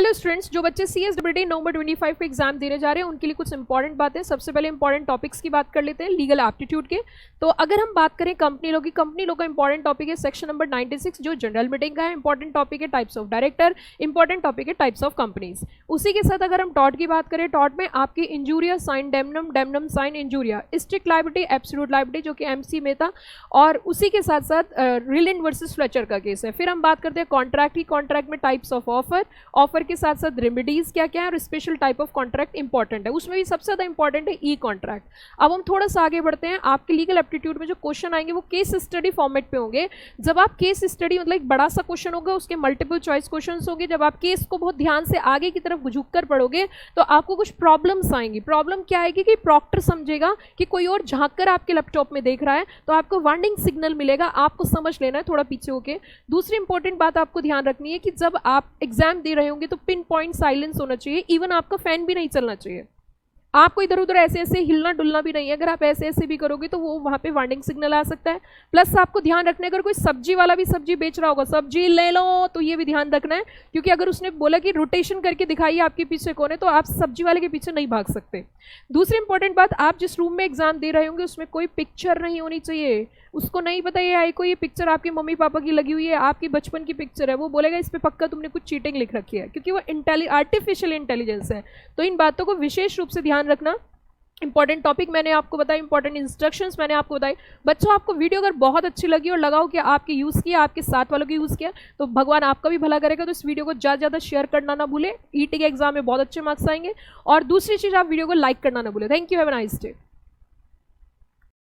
Hello students, जो बच्चे CSWD नवंबर 25 को एग्जाम देने जा रहे हैं उनके लिए कुछ इंपॉर्टेंट बातें। सबसे पहले इंपॉर्टेंट टॉपिक्स की बात कर लेते हैं लीगल एप्टीट्यूड के। तो अगर हम बात करें कंपनी लॉ की, कंपनी लॉ का इंपॉर्टेंट टॉपिक है सेक्शन नंबर 96 जो जनरल मीटिंग का है। इंपॉर्टेंट टॉपिक है types of director, important topic है टाइप्स ऑफ कंपनीज। उसी के साथ अगर हम टॉट की बात करें, टॉट में आपकी इंजूरिया साइन डेमनम, डेमनम साइन इंजूरिया, स्ट्रिक्ट लायबिलिटी, एब्सोल्यूट लायबिलिटी जो कि MC में था, और उसी के साथ साथ रिलिंड वर्सेस फ्लेचर का केस है। फिर हम बात करते हैं कॉन्ट्रैक्ट की, कॉन्ट्रैक्ट में टाइप्स ऑफ ऑफर, ऑफर के साथ साथ रेमेडीज क्या क्या है और special type of contract important है। उसमें भी सबसे ज्यादा इंपॉर्टेंट है ई कॉन्ट्रैक्ट। अब हम थोड़ा सा आगे बढ़ते हैं। आपके लीगल एप्टीट्यूड में जो क्वेश्चन आएंगे वो केस स्टडी फॉर्मेट पे होंगे। जब आप केस स्टडी मतलब एक बड़ा सा क्वेश्चन होगा, उसके मल्टीपल चॉइस क्वेश्चन होंगे। जब आप केस को बहुत ध्यान से आगे की तरफ झुक कर पढ़ोगे तो आपको कुछ प्रॉब्लम्स आएंगी। प्रॉब्लम क्या आएगी कि प्रॉक्टर समझेगा कि कोई और झांक कर आपके लैपटॉप में देख रहा है, तो आपको वार्निंग सिग्नल मिलेगा, आपको समझ लेना है थोड़ा पीछे होके। दूसरी इंपॉर्टेंट बात आपको ध्यान रखनी है कि जब आप एग्जाम दे रहे होंगे तो पिन पॉइंट साइलेंस होना चाहिए। इवन आपका फैन भी नहीं चलना चाहिए, आपको इधर उधर ऐसे ऐसे हिलना डुलना भी नहीं है। अगर आप ऐसे ऐसे भी करोगे तो वो वहाँ पे वार्निंग सिग्नल आ सकता है। प्लस आपको ध्यान रखना है अगर कोई सब्जी वाला भी सब्जी बेच रहा होगा, सब्जी ले लो, तो ये भी ध्यान रखना है, क्योंकि अगर उसने बोला कि रोटेशन करके दिखाइए आपके पीछे कौन है, तो आप सब्जी वाले के पीछे नहीं भाग सकते। दूसरी इंपॉर्टेंट बात, आप जिस रूम में एग्जाम दे रहे होंगे उसमें कोई पिक्चर नहीं होनी चाहिए। उसको नहीं पता ये आई को ये पिक्चर आपके मम्मी पापा की लगी हुई है, आपकी बचपन की पिक्चर है, वो बोलेगा इस पे पक्का तुमने कुछ चीटिंग लिख रखी है, क्योंकि वो आर्टिफिशियल इंटेलिजेंस है। तो इन बातों को विशेष रूप से ध्यान रखना। इंपॉर्टेंट टॉपिक मैंने आपको बताया, इंपॉर्टेंट इंस्ट्रक्शंस मैंने आपको बताई। बच्चों, आपको वीडियो अगर बहुत अच्छी लगी और लगाओ कि आपके यूज़ किया, आपके साथ वालों के यूज़ किया, तो भगवान आपका भी भला करेगा। तो इस वीडियो को ज़्यादा ज़्यादा शेयर करना ना भूले। ET के एग्जाम में बहुत अच्छे मार्क्स आएंगे। और दूसरी चीज़, आप वीडियो को लाइक करना ना भूले। Thank you, have a nice day.